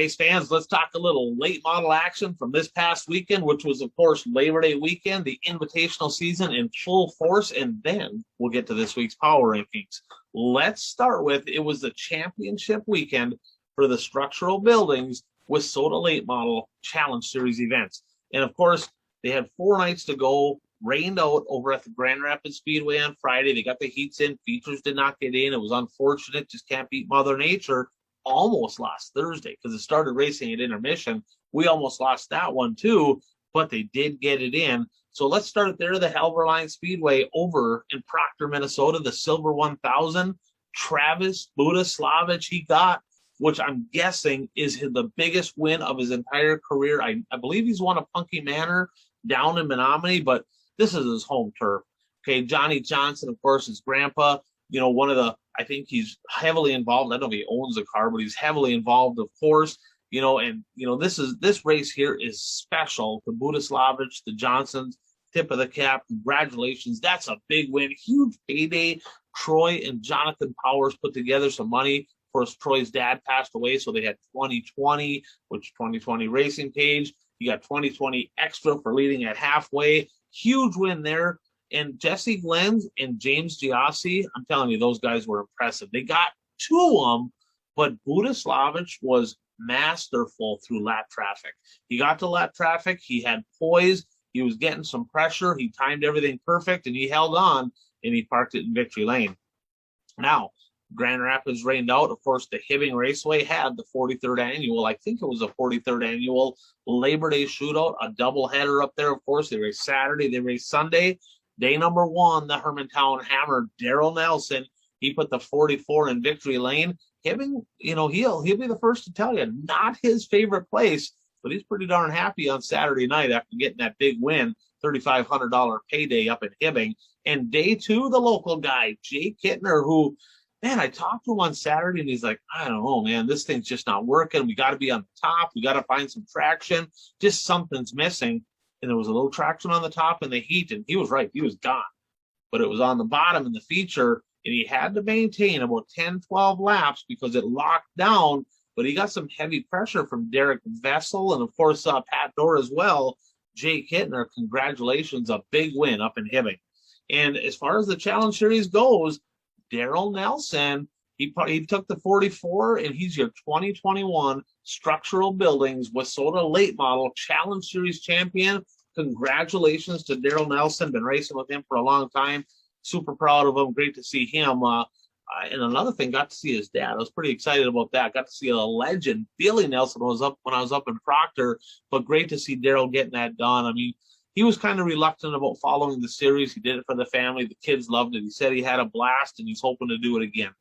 race fans, let's talk a little late model action from this past weekend, which was, of course, Labor Day weekend, the invitational season in full force, and then we'll get to this week's power rankings. Let's start with, it was the championship weekend for the structural buildings with Soda Late Model Challenge Series events. And, of course, they had 4 nights to go, rained out over at the Grand Rapids Speedway on Friday. They got the heats in. Features did not get in. It was unfortunate. Just can't beat Mother Nature. Almost lost Thursday because it started racing at intermission. We almost lost that one too, but they did get it in. So let's start it there, the Halverline Speedway over in Proctor, Minnesota, the Silver 1000. Travis Budaslavich he got, which I'm guessing is the biggest win of his entire career. I believe he's won a Punky Manor down in Menominee, but this is his home turf. Okay, Johnny Johnson, of course, his grandpa, you know, one of the, I think he's heavily involved. I don't know if he owns the car, but he's heavily involved, of course, you know, and, you know, this race here is special. The Budaslavich, the Johnsons, tip of the cap. Congratulations. That's a big win. Huge payday. Troy and Jonathan Powers put together some money. Of course, Troy's dad passed away, so they had 2020, which 2020 racing page. You got 2020 extra for leading at halfway. Huge win there. And Jesse Glenn and James Giassi, I'm telling you, those guys were impressive. They got 2 of them, but Budaslavich was masterful through lap traffic. He got to lap traffic. He had poise. He was getting some pressure. He timed everything perfect, and he held on, and he parked it in victory lane. Now, Grand Rapids rained out. Of course, the Hibbing Raceway had the 43rd annual. I think it was a 43rd annual Labor Day shootout, a doubleheader up there. Of course, they raced Saturday. They raced Sunday. Day number 1, the Hermantown Hammer, Daryl Nelson, he put the 44 in victory lane. Hibbing, you know, he'll be the first to tell you, not his favorite place, but he's pretty darn happy on Saturday night after getting that big win, $3,500 payday up in Hibbing. And day 2, the local guy, Jay Kittner, who, man, I talked to him on Saturday, and he's like, I don't know, man, this thing's just not working. We got to be on the top. We got to find some traction. Just something's missing. And there was a little traction on the top in the heat, and he was right. He was gone. But it was on the bottom in the feature, and he had to maintain about 10, 12 laps because it locked down. But he got some heavy pressure from Derek Vessel and, of course, Pat Dorr as well. Jay Kittner, congratulations, a big win up in Hibbing. And as far as the Challenge Series goes, Daryl Nelson, he took the 44, and he's your 2021 Structural Buildings Wissota Late Model Challenge Series champion. Congratulations to Daryl Nelson. Been racing with him for a long time. Super proud of him. Great to see him. And another thing, got to see his dad. I was pretty excited about that. Got to see a legend. Billy Nelson was up when I was up in Proctor, but great to see Daryl getting that done. I mean, he was kind of reluctant about following the series. He did it for the family. The kids loved it. He said he had a blast, and he's hoping to do it again.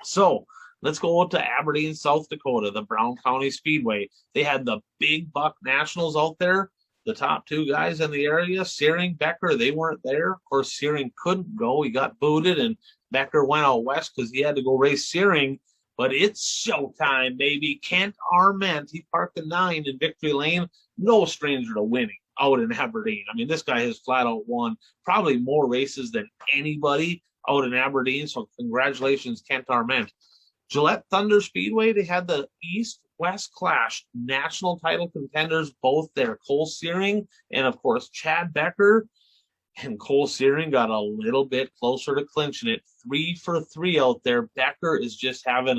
So let's go out to Aberdeen, South Dakota, the Brown County Speedway. They had the Big Buck Nationals out there. The top 2 guys in the area, Searing, Becker, they weren't there. Of course, Searing couldn't go. He got booted, and Becker went out west because he had to go race Searing. But it's showtime, baby. Kent Arment, he parked the 9 in victory lane. No stranger to winning out in Aberdeen. I mean, this guy has flat out won probably more races than anybody out in Aberdeen, so congratulations, Kent Arment. Gillette Thunder Speedway, they had the East-West Clash national title contenders, both there, Cole Searing and, of course, Chad Becker. And Cole Searing got a little bit closer to clinching it. 3 for 3 out there. Becker is just having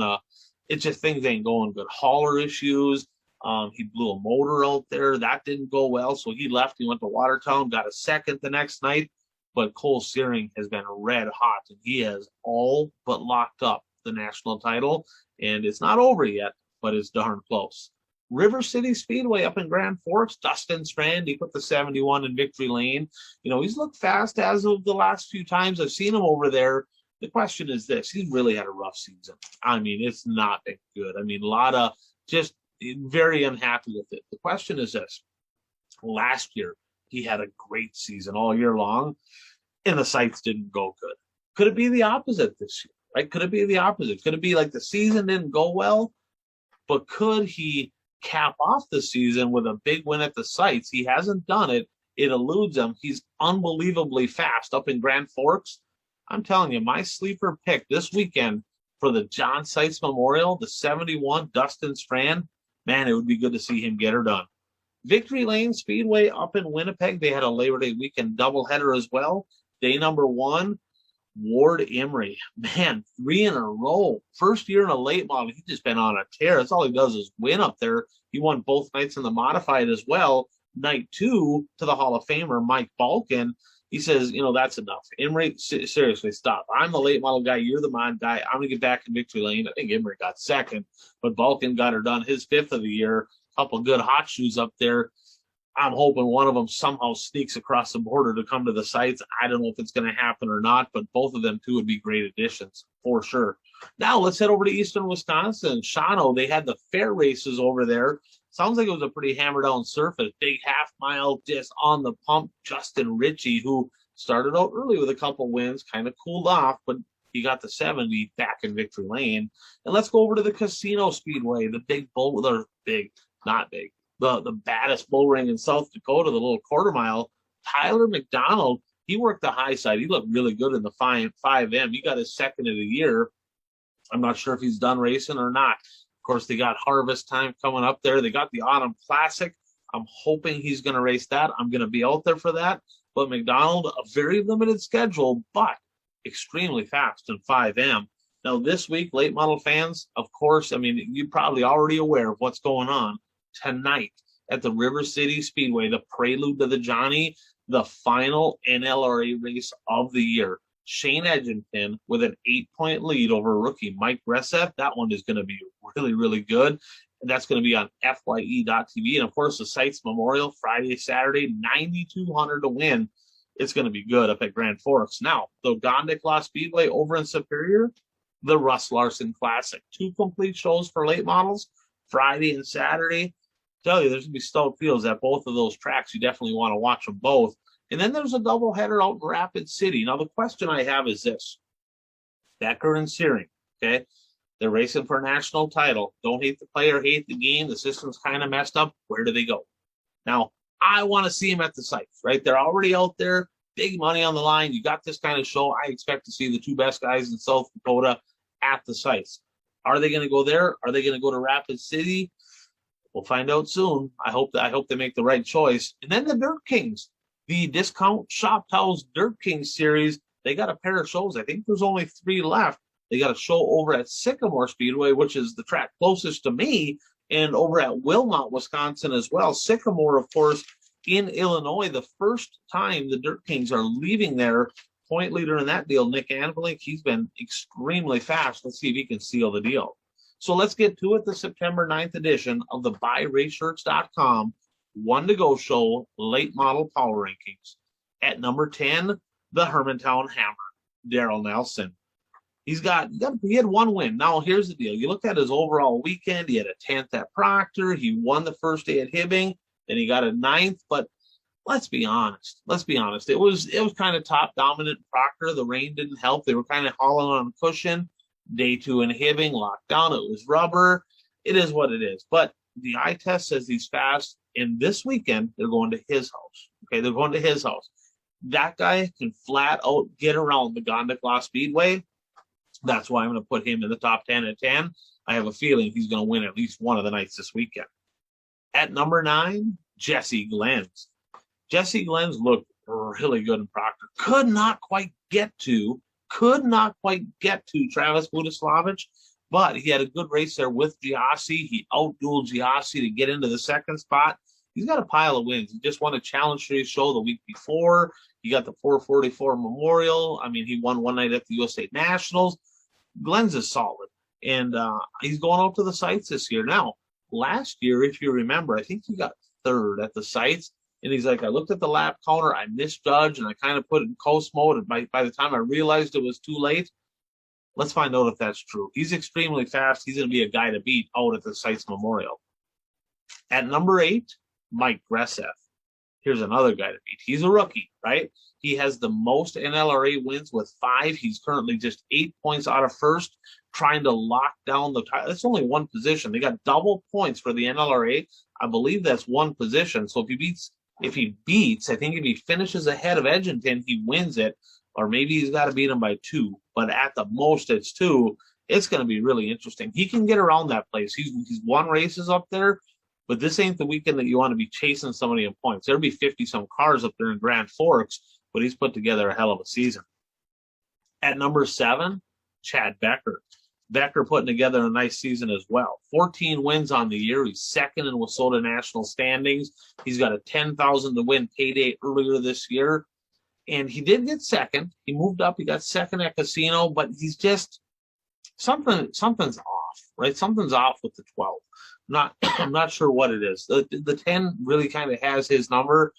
things ain't going good. Hauler issues. He blew a motor out there. That didn't go well, so he left. He went to Watertown, got a second the next night. But Cole Searing has been red hot, and he has all but locked up the national title. And it's not over yet, but it's darn close. River City Speedway up in Grand Forks, Dustin Strand, he put the 71 in victory lane. You know, he's looked fast as of the last few times I've seen him over there. The question is this, he's really had a rough season. I mean, it's not been good. I mean, a lot of just very unhappy with it. The question is this, last year, he had a great season all year long, and the sights didn't go good. Could it be the opposite this year, right? Could it be the opposite? Could it be like the season didn't go well, but could he cap off the season with a big win at the sights? He hasn't done it. It eludes him. He's unbelievably fast up in Grand Forks. I'm telling you, my sleeper pick this weekend for the John Seitz Memorial, the 71 Dustin Strand, man, it would be good to see him get her done. Victory Lane Speedway up in Winnipeg, they had a Labor Day weekend doubleheader as well. Day number 1, Ward Emery. Man, 3 in a row. First year in a late model. He's just been on a tear. That's all he does is win up there. He won both nights in the modified as well. Night 2 to the Hall of Famer, Mike Balkin. He says, that's enough. Emery, seriously, stop. I'm the late model guy. You're the mod guy. I'm going to get back in victory lane. I think Emery got second, but Balkin got her done, his 5th of the year. Couple good hot shoes up there. I'm hoping one of them somehow sneaks across the border to come to the sites. I don't know if it's going to happen or not, but both of them, too, would be great additions for sure. Now, let's head over to eastern Wisconsin. Shawano, they had the fair races over there. Sounds like it was a pretty hammer-down surface. Big half-mile just on the pump. Justin Ritchie, who started out early with a couple wins, kind of cooled off, but he got the 70 back in victory lane. And let's go over to the Casino Speedway, the big bull, or big, not big, the baddest bull ring in South Dakota, the little quarter mile. Tyler McDonald, he worked the high side. He looked really good in the 5M. He got his 2nd of the year. I'm not sure if he's done racing or not. Of course, they got harvest time coming up there. They got the Autumn Classic. I'm hoping he's going to race that. I'm going to be out there for that. But McDonald, a very limited schedule, but extremely fast in 5M. Now, this week, late model fans, of course, you're probably already aware of what's going on tonight at the River City Speedway, the prelude to the Johnny, the final NLRA race of the year. Shane Edgington with an 8-point lead over rookie Mike Gresseth. That one is going to be really, really good. And that's going to be on FYE.tv. And, of course, the Sites Memorial, Friday, Saturday, 9,200 to win. It's going to be good up at Grand Forks. Now, the Gondik Speedway over in Superior, the Russ Larson Classic. 2 complete shows for late models, Friday and Saturday. Tell you, there's going to be stoked fields at both of those tracks. You definitely want to watch them both. And then there's a doubleheader out in Rapid City. Now, the question I have is this. Becker and Searing, okay? They're racing for a national title. Don't hate the player, hate the game. The system's kind of messed up. Where do they go? Now, I want to see them at the sites, right? They're already out there. Big money on the line. You got this kind of show. I expect to see the 2 best guys in South Dakota at the sites. Are they going to go there? Are they going to go to Rapid City? We'll find out soon. I hope they make the right choice. And then the Dirt Kings, the Discount Shop Towels Dirt Kings series. They got a pair of shows. I think there's only 3 left. They got a show over at Sycamore Speedway, which is the track closest to me, and over at Wilmot, Wisconsin as well. Sycamore, of course, in Illinois, the first time the Dirt Kings are leaving there. Point leader in that deal, Nick Anvalet, he's been extremely fast. Let's see if he can seal the deal. So let's get to it, the September 9th edition of the BuyRaceShirts.com One to Go Show Late Model Power Rankings. At number 10, the Hermantown Hammer, Darrell Nelson. He had 1 win. Now, here's the deal. You look at his overall weekend. He had a 10th at Proctor. He won the first day at Hibbing. Then he got a 9th. But let's be honest. It was kind of top dominant in Proctor. The rain didn't help. They were kind of hauling on a cushion. Day 2 in Hibbing, locked down. It was rubber. It is what it is. But the eye test says he's fast. And this weekend, they're going to his house. Okay, they're going to his house. That guy can flat out get around the Gondik Speedway. That's why I'm going to put him in the top 10 at 10. I have a feeling he's going to win at least one of the nights this weekend. At number 9, Jesse Glenz. Jesse Glenz looked really good in Proctor. Could not quite get to Travis Budislavich, but he had a good race there with G.O.A.T. He outdueled G.O.A.T. to get into the 2nd spot. He's got a pile of wins. He just won a Challenge Series show the week before. He got the 444 Memorial. He won one night at the USA Nationals. Glenz is solid, and he's going out to the sites this year. Now, last year, if you remember, I think he got 3rd at the sites, and he's like, I looked at the lap counter, I misjudged, and I kind of put it in coast mode, and by the time I realized it was too late, let's find out if that's true. He's extremely fast. He's going to be a guy to beat out at the sites Memorial. At number 8, Mike Gresseth. Here's another guy to beat. He's a rookie, right? He has the most NLRA wins with 5. He's currently just 8 points out of first, trying to lock down the title. That's only 1 position. They got double points for the NLRA. I believe that's 1 position. So if he beats, I think if he finishes ahead of Edgington, he wins it. Or maybe he's got to beat him by 2. But at the most, it's 2. It's going to be really interesting. He can get around that place. He's won races up there, but this ain't the weekend that you want to be chasing somebody in points. There'll be 50-some cars up there in Grand Forks, but he's put together a hell of a season. At number 7, Chad Becker. Becker putting together a nice season as well. 14 wins on the year. He's second in Wissota National standings. He's got a $10,000 to win payday earlier this year. And he did get second. He moved up. He got second at Casino, but he's just something's off, right? Something's off with the 12. I'm not sure what it is. The 10 really kind of has his number.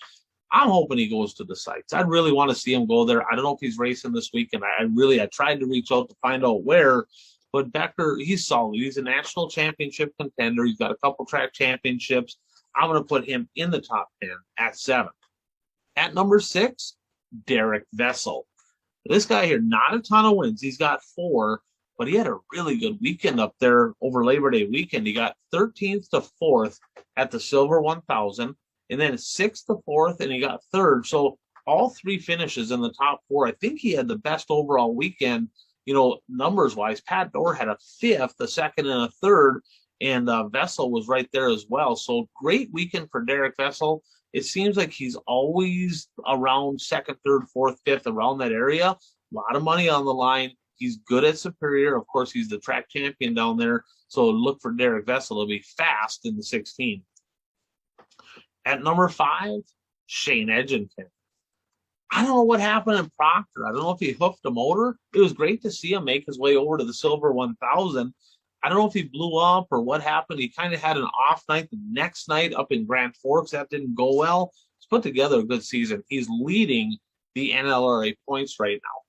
I'm hoping he goes to the sites. I really want to see him go there. I don't know if he's racing this weekend. I tried to reach out to find out where, but Becker, he's solid. He's a national championship contender. He's got a couple track championships. I'm going to put him in the top 10 at 7. At number 6, Derek Vessel. This guy here, not a ton of wins. He's got 4, but he had a really good weekend up there over Labor Day weekend. He got 13th to 4th at the Silver 1000. And then 6th to 4th, and he got 3rd. So all 3 finishes in the top 4. I think he had the best overall weekend, numbers-wise. Pat Dorr had a 5th, a 2nd, and a 3rd, and Vessel was right there as well. So great weekend for Derek Vessel. It seems like he's always around 2nd, 3rd, 4th, 5th, around that area. A lot of money on the line. He's good at Superior. Of course, he's the track champion down there. So look for Derek Vessel to be fast in the 16. At number 5, Shane Edgington. I don't know what happened in Proctor. I don't know if he hooked a motor. It was great to see him make his way over to the Silver 1000. I don't know if he blew up or what happened. He kind of had an off night the next night up in Grand Forks. That didn't go well. He's put together a good season. He's leading the NLRA points right now.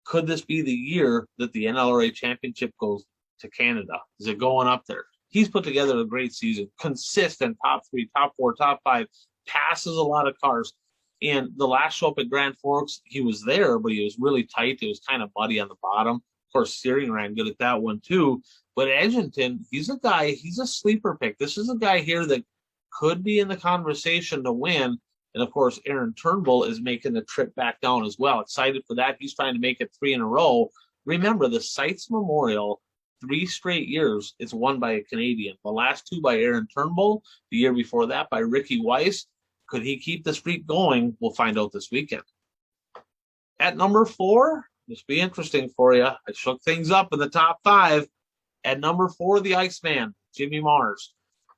Could this be the year that the NLRA championship goes to Canada? Is it going up there? He's put together a great season, consistent top 3, top 4, top 5, passes a lot of cars. And the last show up at Grand Forks, he was there, but he was really tight. It was kind of muddy on the bottom. Of course, Searing ran good at that one too. But Edgington, he's a sleeper pick. This is a guy here that could be in the conversation to win. And of course, Aaron Turnbull is making the trip back down as well. Excited for that. He's trying to make it 3 in a row. Remember, the Sites Memorial, 3 straight years, it's won by a Canadian. The last 2 by Aaron Turnbull, the year before that by Ricky Weiss. Could he keep the streak going? We'll find out this weekend. At number 4, this will be interesting for you. I shook things up in the top 5. At number 4, the Iceman, Jimmy Mars.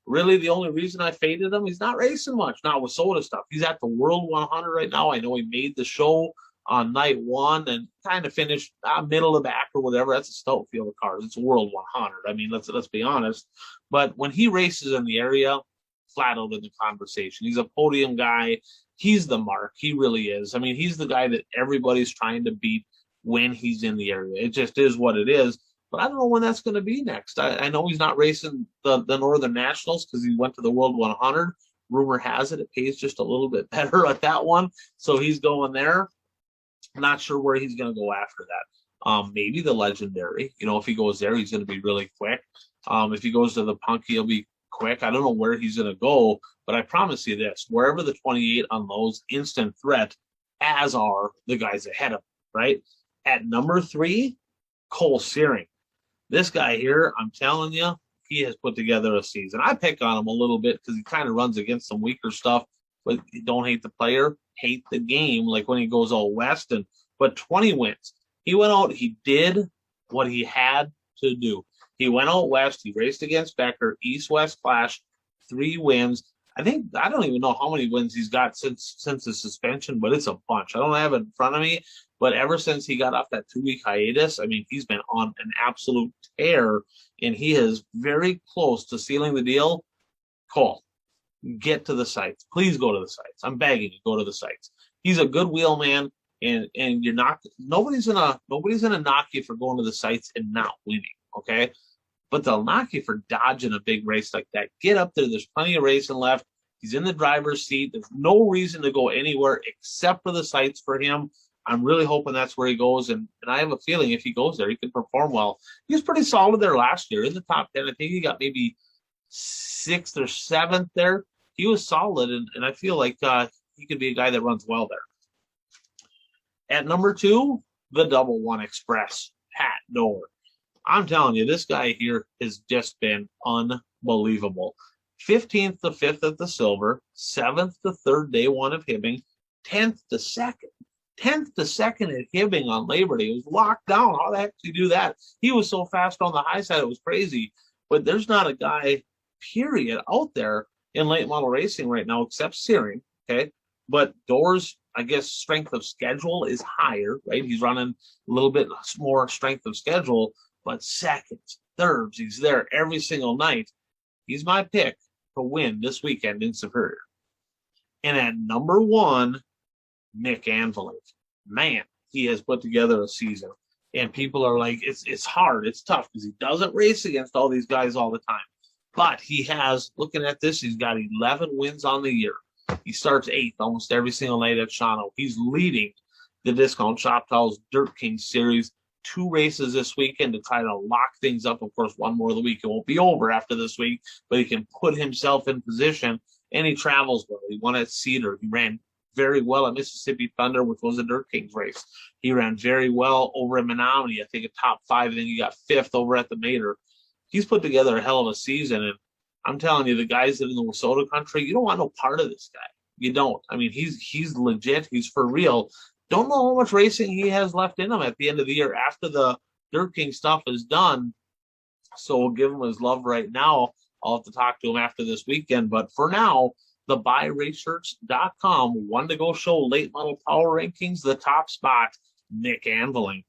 Really, the only reason I faded him, he's not racing much, not with soda stuff. He's at the World 100 right now. I know he made the show on night 1 and kind of finished middle of the back or whatever. That's a stout field of cars. It's a World 100. I mean, let's be honest. But when he races in the area, flat out in the conversation. He's a podium guy. He's the mark. He really is. I mean, he's the guy that everybody's trying to beat when he's in the area. It just is what it is. But I don't know when that's going to be next. I know he's not racing the Northern Nationals because he went to the World 100. Rumor has it pays just a little bit better at that one. So he's going there. Not sure where he's going to go after that. Maybe the Legendary. If he goes there, he's going to be really quick. If he goes to the Punk, he'll be quick. I don't know where he's going to go, but I promise you this. Wherever the 28 unloads, instant threat, as are the guys ahead of him, right? At number 3, Cole Searing. This guy here, I'm telling you, he has put together a season. I pick on him a little bit because he kind of runs against some weaker stuff, but don't hate the player, hate the game, like when he goes all west. But 20 wins. He went out, he did what he had to do. He went out west, he raced against Becker, east-west clash, 3 wins. I don't even know how many wins he's got since the suspension, but it's a bunch. I don't have it in front of me, but ever since he got off that 2-week hiatus, I mean, he's been on an absolute tear, and he is very close to sealing the deal. Cole, get to the sites. Please go to the sites. I'm begging you, go to the sites. He's a good wheel man, and you're not. Nobody's gonna knock you for going to the sites and not winning. Okay. But they'll knock you for dodging a big race like that. Get up there. There's plenty of racing left. He's in the driver's seat. There's no reason to go anywhere except for the sites for him. I'm really hoping that's where he goes. And I have a feeling if he goes there, he can perform well. He was pretty solid there last year in the top 10. I think he got maybe 6th or 7th there. He was solid, and I feel like he could be a guy that runs well there. At number 2, the Double One Express, Pat Dorr. I'm telling you, this guy here has just been unbelievable. 15th to 5th at the Silver, 7th to 3rd, day 1 of Hibbing, 10th to 2nd. 10th to 2nd at Hibbing on Labor Day. It was locked down. How the heck did he do that? He was so fast on the high side, it was crazy. But there's not a guy, period, out there in late model racing right now except Searing, okay? But Doors, I guess, strength of schedule is higher, right? He's running a little bit more strength of schedule, but seconds, thirds, he's there every single night. He's my pick to win this weekend in Superior. And at number 1, Nick Anvalet. Man, he has put together a season. And people are like, it's hard, it's tough, because he doesn't race against all these guys all the time. But he has, looking at this, he's got 11 wins on the year. He starts 8th almost every single night at Shawano. He's leading the Discount Shop Towels Dirt King Series. 2 races this weekend to try to lock things up. Of course, 1 more of the week. It won't be over after this week, but he can put himself in position, and he travels well. He won at Cedar. He ran very well at Mississippi Thunder, which was a Dirt Kings race. He ran very well over in Menominee. I think a top 5, and then he got 5th over at the Mater. He's put together a hell of a season, and I'm telling you, the guys that in the Wissota country, you don't want no part of this guy. You don't. I mean, he's legit. He's for real. Don't know how much racing he has left in him at the end of the year after the Dirt King stuff is done. So we'll give him his love right now. I'll have to talk to him after this weekend. But for now, the BuyRaceShirts.com 1 to go show late model power rankings, the top spot, Nick Anvalet.